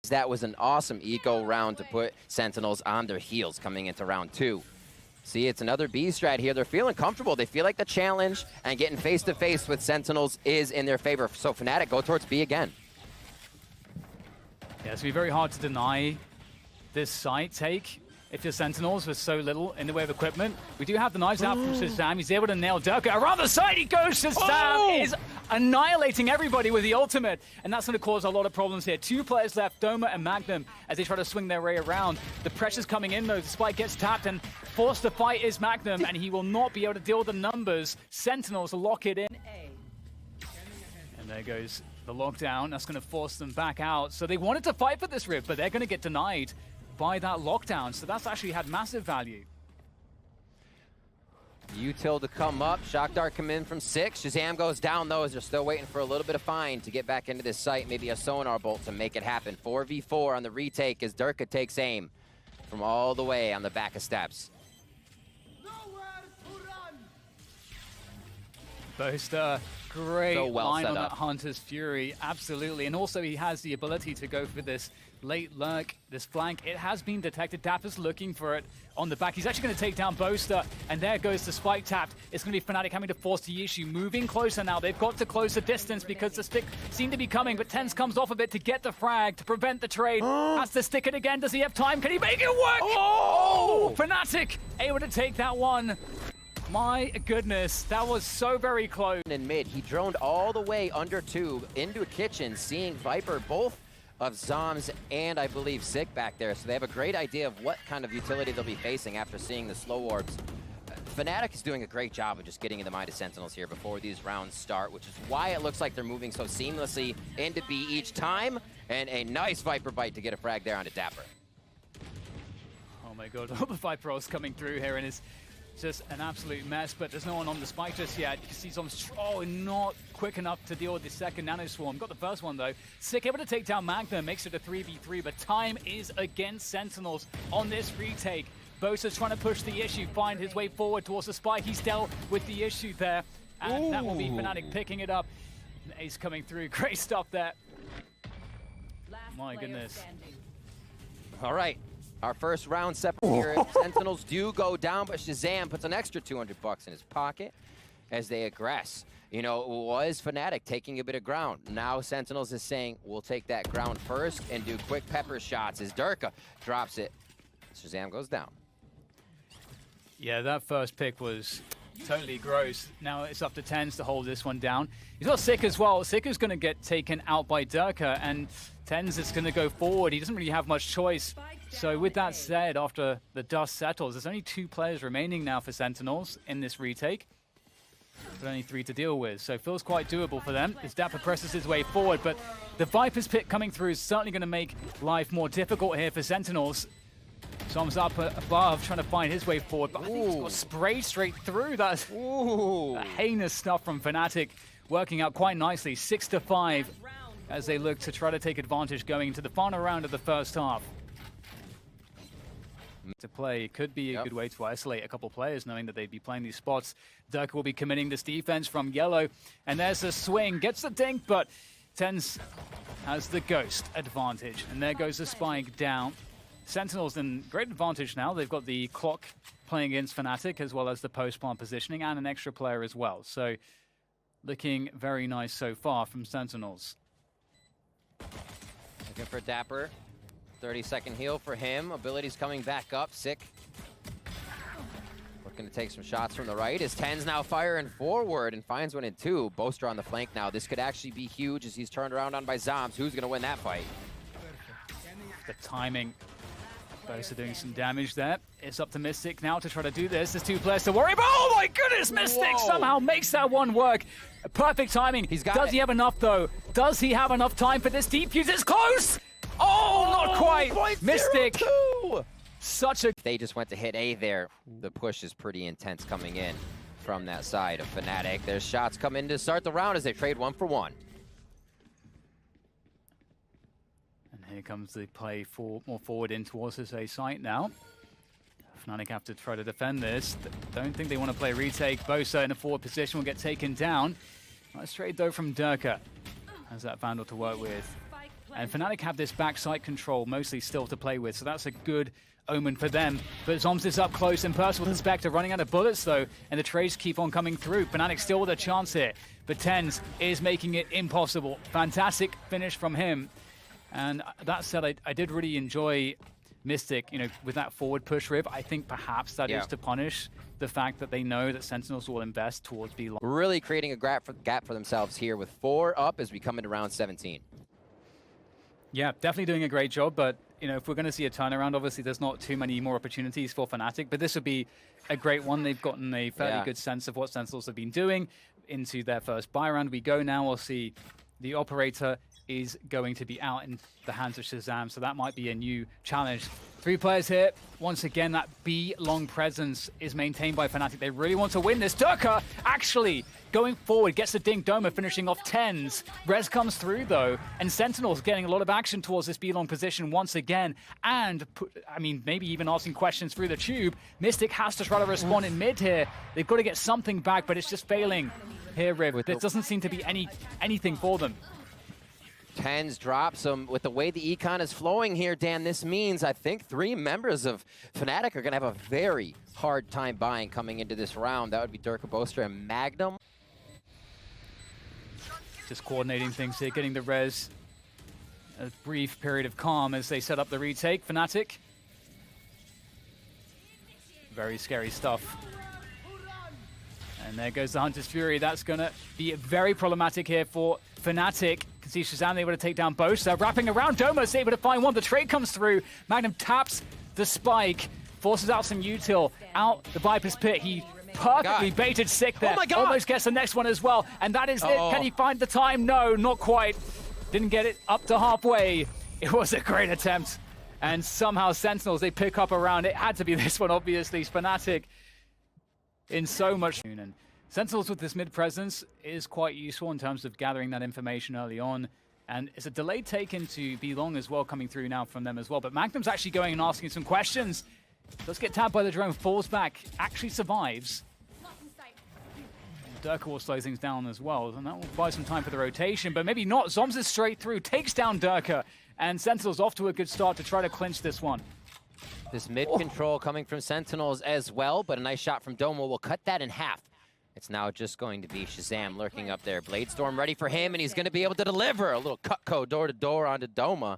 That was an awesome eco round to put Sentinels on their heels coming into round 2. See, it's another B strat here. They're feeling comfortable. They feel like the challenge and getting face-to-face with Sentinels is in their favor. So FNATIC go towards B again. Yeah, it's going to be very hard to deny this site take if your Sentinels with so little in the way of equipment. We do have the knives out from Shazam. He's able to nail Durka. Around the side he goes. Shazam is annihilating everybody with the ultimate. And that's going to cause a lot of problems here. 2 players left, Doma and Magnum, as they try to swing their way around. The pressure's coming in, though. The spike gets tapped, and forced to fight is Magnum, and he will not be able to deal with the numbers. Sentinels lock it in. And there goes the lockdown. That's going to force them back out. So they wanted to fight for this rip, but they're going to get denied by that lockdown. So that's actually had massive value. Util to come up. Shock Dart come in from 6. Shazam goes down, though, as they're still waiting for a little bit of fine to get back into this site. Maybe a sonar bolt to make it happen. 4v4 on the retake as Durka takes aim from all the way on the back of steps. Boaster, great so well line on up. that Hunter's Fury, absolutely. And also he has the ability to go for this late lurk, this flank. It has been detected. Dapper's looking for it on the back. He's actually going to take down Boaster, and there goes the spike tapped. It's going to be FNATIC having to force the issue, moving closer now. They've got to close the distance because the stick seemed to be coming, but TenZ comes off of it to get the frag, to prevent the trade. Has to stick it again. Does he have time? Can he make it work? Oh! FNATIC able to take that one. My goodness, that was so very close. In mid, he droned all the way under tube into a kitchen, seeing Viper, both of Zoms and I believe Sick back there. So they have a great idea of what kind of utility they'll be facing after seeing the slow orbs. FNATIC is doing a great job of just getting in the mind of Sentinels here before these rounds start, which is why it looks like they're moving so seamlessly into B each time. And a nice Viper bite to get a frag there onto Dapper. Oh my god, all the Viper rolls coming through here, and it's just an absolute mess, but there's no one on the spike just yet. You can see Zoms not quick enough to deal with the second nano swarm. Got the first one though. Sick able to take down Magnum, makes it a 3v3, but time is against Sentinels on this retake. Bosa's trying to push the issue, find his way forward towards the spike. He's dealt with the issue there, and that will be FNATIC picking it up. And Ace coming through, great stuff there. My goodness. All right. Our first round separate here. Sentinels do go down, but Shazam puts an extra 200 bucks in his pocket as they aggress. You know, it was FNATIC taking a bit of ground. Now Sentinels is saying, we'll take that ground first and do quick pepper shots as Durka drops it. Shazam goes down. Yeah, that first pick was totally gross. Now it's up to TenZ to hold this one down. He's got Sick as well. Sick is going to get taken out by Durka, and TenZ is going to go forward. He doesn't really have much choice. So with that said, after the dust settles, there's only 2 players remaining now for Sentinels in this retake, but only 3 to deal with. So it feels quite doable for them as Dapper presses his way forward, but the Viper's pick coming through is certainly going to make life more difficult here for Sentinels. Zoms up above, trying to find his way forward, but I think he's got sprayed straight through. That's heinous stuff from FNATIC, working out quite nicely. 6-5 as they look to try to take advantage going into the final round of the first half. To play could be a good way to isolate a couple players, knowing that they'd be playing these spots. Durka will be committing this defense from yellow, and there's a swing, gets the dink, but TenZ has the ghost advantage, and there goes the spike down. Sentinels in great advantage now. They've got the clock playing against FNATIC, as well as the post-plant positioning, and an extra player as well. So looking very nice so far from Sentinels. Looking for Dapper. 30-second heal for him. Abilities coming back up. Sick. Looking to take some shots from the right. As TenZ now firing forward and finds one in 2. Boaster on the flank now. This could actually be huge as he's turned around on by Zoms. Who's going to win that fight? The timing. Boaster doing some damage there. It's up to Mystic now to try to do this. There's 2 players to worry about. Oh my goodness, Mystic somehow makes that one work. Perfect timing. Does he have enough though? Does he have enough time for this defuse? It's close! Oh, not quite! Mystic! Such a... They just went to hit A there. The push is pretty intense coming in from that side of FNATIC. There's shots coming to start the round as they trade 1 for 1. And here comes the play more forward in towards this A site now. FNATIC have to try to defend this. Don't think they want to play retake. Bosa in a forward position will get taken down. Nice trade though from Durka. Has that Vandal to work with. And FNATIC have this backside control mostly still to play with, so that's a good omen for them. But Zoms is up close and personal with Spectre, running out of bullets though, and the trades keep on coming through. FNATIC still with a chance here, but TenZ is making it impossible. Fantastic finish from him. And that said, I did really enjoy Mystic, you know, with that forward push rib. I think perhaps that is to punish the fact that they know that Sentinels will invest towards B long. Really creating a gap for themselves here with 4 up as we come into round 17. Yeah, definitely doing a great job, but you know, if we're going to see a turnaround, obviously there's not too many more opportunities for FNATIC, but this would be a great one. They've gotten a fairly good sense of what Sentinels have been doing into their first buy round. We go now, we'll see the operator is going to be out in the hands of Shazam, so that might be a new challenge. 3 players here. Once again, that B long presence is maintained by FNATIC. They really want to win this. Durka actually going forward, gets the dink. Doma finishing off TenZ. Rez comes through though, and Sentinels getting a lot of action towards this B long position once again. And I mean, maybe even asking questions through the tube. Mystic has to try to respond in mid here. They've got to get something back, but it's just failing here, Riv. There doesn't seem to be anything for them. TenZ drops him. With the way the econ is flowing here, Dan, this means I think 3 members of FNATIC are going to have a very hard time buying coming into this round. That would be Durka, Boaster, and Magnum. Just coordinating things here, getting the res. A brief period of calm as they set up the retake. FNATIC. Very scary stuff. And there goes the Hunter's Fury. That's going to be very problematic here for FNATIC. Can see Shazam able to take down Boaster. Wrapping around, Doma's able to find one. The trade comes through. Magnum taps the spike. Forces out some util. Out the Viper's Pit. He perfectly baited Sick there. Almost gets the next one as well. And that is it. Can he find the time? No, not quite. Didn't get it up to halfway. It was a great attempt. And somehow Sentinels, they pick up around. It had to be this one, obviously. FNATIC in so much. And Sentinels with this mid presence is quite useful in terms of gathering that information early on. And it's a delayed take into B long as well, coming through now from them as well. But Magnum's actually going and asking some questions. Does get tapped by the drone, falls back, actually survives. Durka will slow things down as well, and that will buy some time for the rotation, but maybe not. Zoms is straight through, takes down Durka, and Sentinels off to a good start to try to clinch this one. This mid control coming from Sentinels as well, but a nice shot from Doma will cut that in half. It's now just going to be Shazam lurking up there. Bladestorm ready for him, and he's going to be able to deliver a little Cutco door-to-door onto Doma.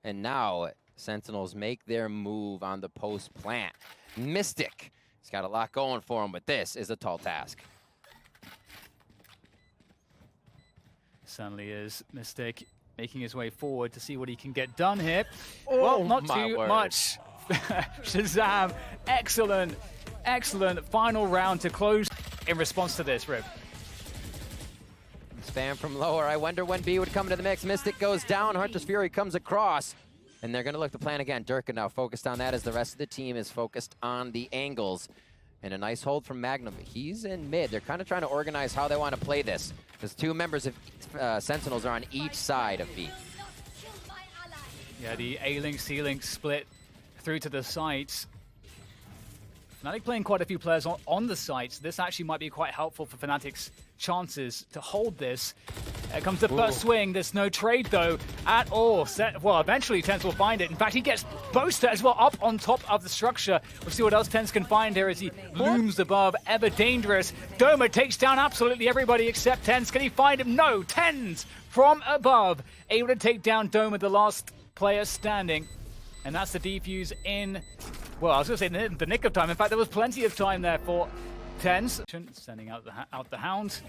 And now Sentinels make their move on the post plant. Mystic, he's got a lot going for him, but this is a tall task. Certainly is. Mystic making his way forward to see what he can get done here. Well, not too much. Shazam, excellent, excellent final round to close in response to this, Rib. Spam from lower. I wonder when B would come into the mix. Mystic goes down. Hunter's Fury comes across. And they're going to look to plan again. Durka now focused on that as the rest of the team is focused on the angles. And a nice hold from Magnum. He's in mid. They're kind of trying to organize how they want to play this. Because 2 members of Sentinels are on each side of B. Yeah, the A-Link, C-Link split through to the sites. FNATIC playing quite a few players on the sites. This actually might be quite helpful for FNATIC's chances to hold this. Here comes the first swing. There's no trade, though, at all. Well, eventually, TenZ will find it. In fact, he gets Boaster as well up on top of the structure. We'll see what else TenZ can find here as he looms above. Ever dangerous. Doma takes down absolutely everybody except TenZ. Can he find him? No. TenZ from above, able to take down Doma, the last player standing. And that's the defuse in, well, I was going to say the nick of time. In fact, there was plenty of time there for TenZ. Sending out the Hound.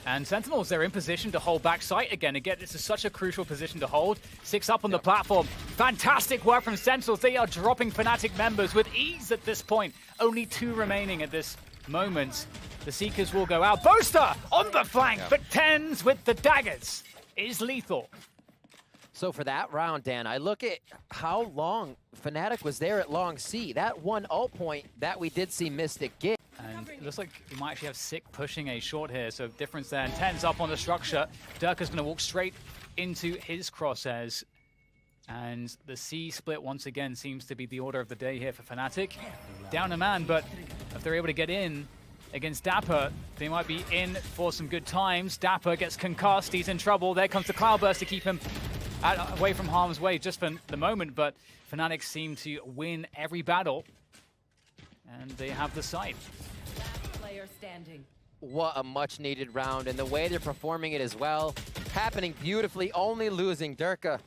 And Sentinels, they're in position to hold back site again. Again, this is such a crucial position to hold. 6 up on the platform. Fantastic work from Sentinels. They are dropping FNATIC members with ease at this point. Only 2 remaining at this moment. The Seekers will go out. Boaster on the flank, but TenZ with the daggers is lethal. So for that round, Dan, I look at how long FNATIC was there at long C. That one ult point that we did see Mystic get. And it looks like we might actually have Sick pushing a short here, so difference there. And TenZ up on the structure. Durka's going to walk straight into his crosshairs. And the C split once again seems to be the order of the day here for FNATIC. Down a man, but if they're able to get in, against Dapper. They might be in for some good times. Dapper gets concussed, he's in trouble. There comes the Cloudburst to keep him away from harm's way just for the moment, but FNATIC seem to win every battle, and they have the site. Player standing. What a much-needed round, and the way they're performing it as well, happening beautifully, only losing Durka,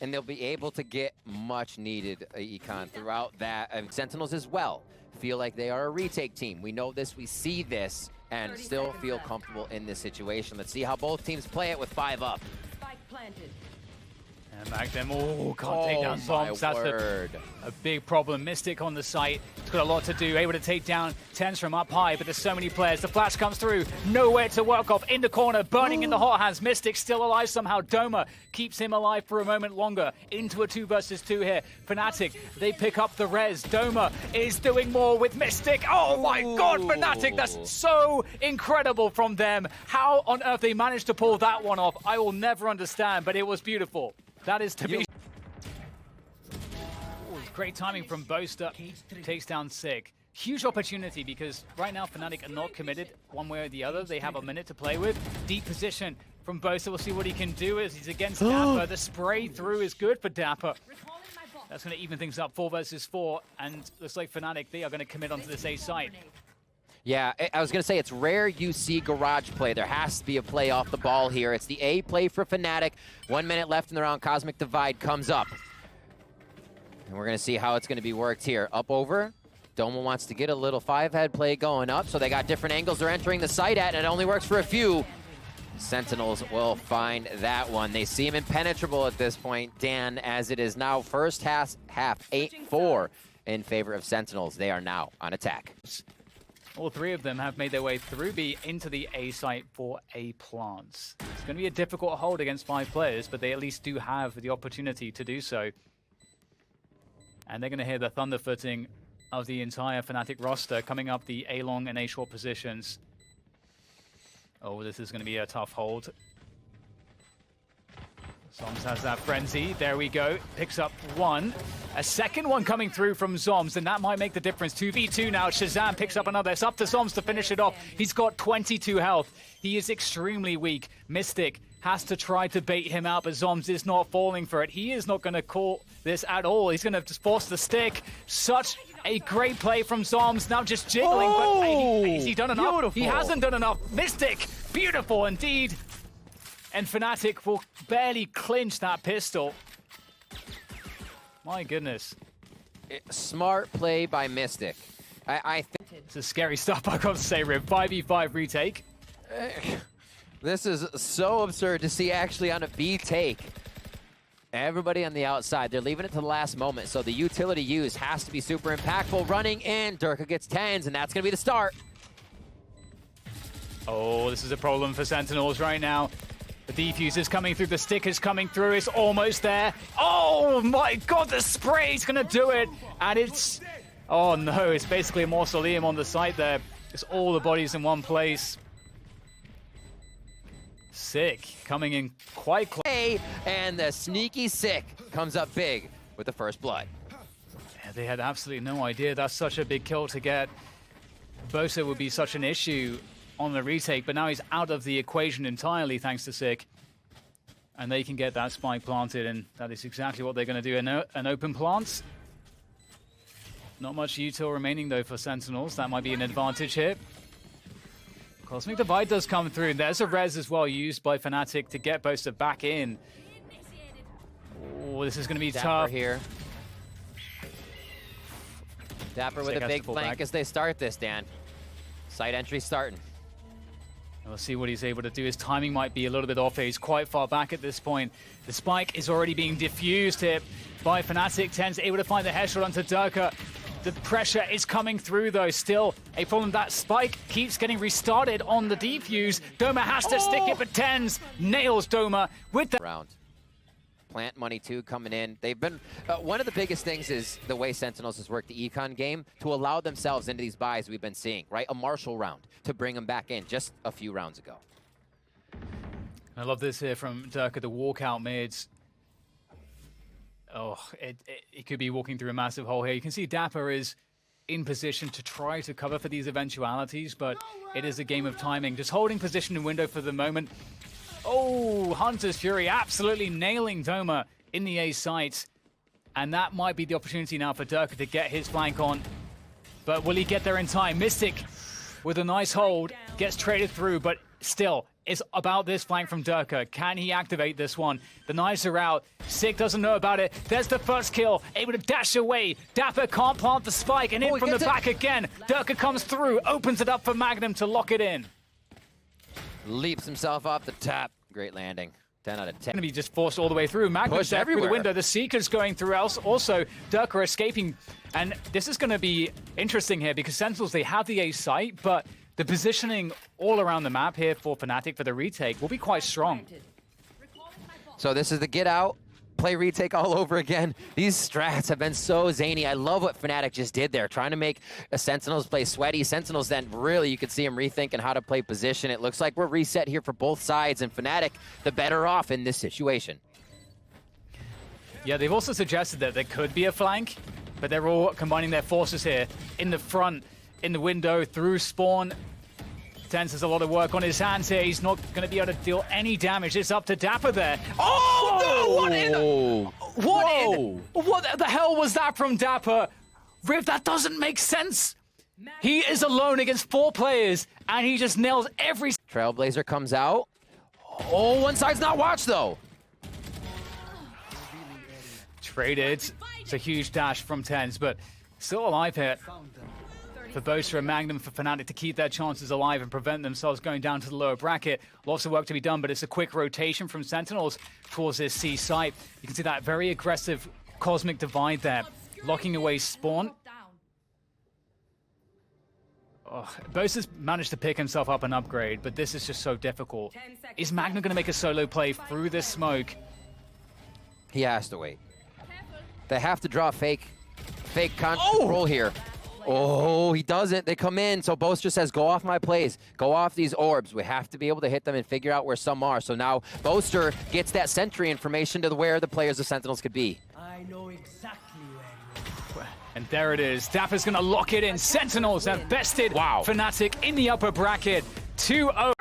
and they'll be able to get much-needed econ throughout that. Sentinels as well feel like they are a retake team. We know this, we see this, and still feel comfortable in this situation. Let's see how both teams play it with 5 up. Spike planted. And back them. Oh, can't take down Zombs. That's a big problem. Mystic on the site. It's got a lot to do. Able to take down TenZ from up high, but there's so many players. The flash comes through. Nowhere to work off. In the corner, burning in the hot hands. Mystic still alive somehow. Doma keeps him alive for a moment longer. Into a 2 versus 2 here. FNATIC, they pick up the res. Doma is doing more with Mystic. Oh my God, FNATIC. That's so incredible from them. How on earth they managed to pull that one off, I will never understand, but it was beautiful. That is to be. Great timing from Boaster. Takes down Sig. Huge opportunity because right now FNATIC are not committed one way or the other. They have a minute to play with. Deep position from Boaster. We'll see what he can do as he's against Dapper. The spray through is good for Dapper. That's going to even things up 4 versus 4. And looks like FNATIC, they are going to commit onto this A site. Yeah, I was going to say, it's rare you see garage play. There has to be a play off the ball here. It's the A play for FNATIC. 1 minute left in the round. Cosmic Divide comes up. And we're going to see how it's going to be worked here. Up over. Doma wants to get a little 5-head play going up, so they got different angles they're entering the site at, and it only works for a few. Sentinels will find that one. They seem impenetrable at this point, Dan, as it is now first half 8-4 in favor of Sentinels. They are now on attack. All 3 of them have made their way through B into the A site for A plants. It's going to be a difficult hold against 5 players, but they at least do have the opportunity to do so. And they're going to hear the thunderfooting of the entire FNATIC roster coming up the A long and A short positions. Oh, this is going to be a tough hold. Zoms has that frenzy. There we go. Picks up 1. A second one coming through from Zoms, and that might make the difference. 2v2 now. Shazam picks up another. It's up to Zoms to finish it off. He's got 22 health. He is extremely weak. Mystic has to try to bait him out, but Zoms is not falling for it. He is not going to call this at all. He's going to just force the stick. Such a great play from Zoms. Now just jiggling, but has he done enough? Beautiful. He hasn't done enough. Mystic, beautiful indeed. And FNATIC will barely clinch that pistol. My goodness. Smart play by Mystic. I think it's a scary stuff, I gotta say, Rib. 5v5 retake. This is so absurd to see actually on a B take. Everybody on the outside, they're leaving it to the last moment, so the utility use has to be super impactful. Running in, Durka gets TenZ, and that's gonna be the start. Oh, this is a problem for Sentinels right now. The defuse is coming through, the stick is coming through, it's almost there. Oh my God, the spray is gonna do it. And it's, oh no, it's basically a mausoleum on the site there. It's all the bodies in one place. Sick, coming in quite close. And the sneaky Sick comes up big with the first blood. Yeah, they had absolutely no idea that's such a big kill to get. Bosa would be such an issue on the retake, but now he's out of the equation entirely thanks to Sick. And they can get that spike planted, and that is exactly what they're going to do. An open plant. Not much util remaining though for Sentinels. That might be an advantage here. Cosmic Divide does come through. There's a res as well used by FNATIC to get Boaster back in. Oh, this is going to be tough here. Dapper with a big flank as they start this, Dan. Side entry starting. We'll see what he's able to do. His timing might be a little bit off. He's quite far back at this point. The spike is already being diffused here by FNATIC. TenZ able to find the headshot onto Durka. The pressure is coming through though. Still a problem. That spike keeps getting restarted on the defuse. Doma has to stick it, but TenZ nails Doma with the round. Plant money too coming in. They've been one of the biggest things is the way Sentinels has worked the econ game to allow themselves into these buys we've been seeing, right? A Marshall round to bring them back in just a few rounds ago. I love this here from Durka, the walkout mids. Oh, it could be walking through a massive hole here. You can see Dapper is in position to try to cover for these eventualities, but it is a game of timing. Just holding position in window for the moment. Oh, Hunter's Fury absolutely nailing Doma in the A site. And that might be the opportunity now for Durka to get his flank on. But will he get there in time? Mystic with a nice hold, gets traded through, but still, it's about this flank from Durka. Can he activate this one? The knives are out. Sick doesn't know about it. There's the first kill, able to dash away. Dapper can't plant the spike, and in from the back again. Durka comes through, opens it up for Magnum to lock it in. Leaps himself off the top. Great landing. 10 out of 10. Going to be just forced all the way through. Magnum's there through the window. The Seeker's going through else. Also, Durka escaping. And this is going to be interesting here because Sentinels, they have the A site, but the positioning all around the map here for FNATIC for the retake will be quite strong. So this is the get out, play retake all over again. These strats have been so zany. I love what FNATIC just did there, trying to make Sentinels play sweaty. Sentinels then really, you could see him rethinking how to play position. It looks like we're reset here for both sides, and FNATIC the better off in this situation. Yeah, they've also suggested that there could be a flank, but they're all combining their forces here in the front, in the window, through spawn. Tense has a lot of work on his hands here. He's not going to be able to deal any damage. It's up to Dapper there. Oh, no! What the hell was that from Dapper? Riv, that doesn't make sense. He is alone against 4 players, and he just nails every... Trailblazer comes out. Oh, one side's not watched, though. Traded. It's a huge dash from Tense, but still alive here. For Boaster and Magnum, for FNATIC to keep their chances alive and prevent themselves going down to the lower bracket. Lots of work to be done, but it's a quick rotation from Sentinels towards this C site. You can see that very aggressive Cosmic Divide there, locking away spawn. Oh, Boaster's managed to pick himself up an upgrade, but this is just so difficult. Is Magnum going to make a solo play through this smoke? He has to wait. They have to draw fake control here. Oh, he doesn't. They come in. So Boaster says, go off my plays. Go off these orbs. We have to be able to hit them and figure out where some are. So now Boaster gets that sentry information to where the players of Sentinels could be. I know exactly where you are. And there it is. Dapper's going to lock it in. Sentinels have bested FNATIC in the upper bracket. 2-0.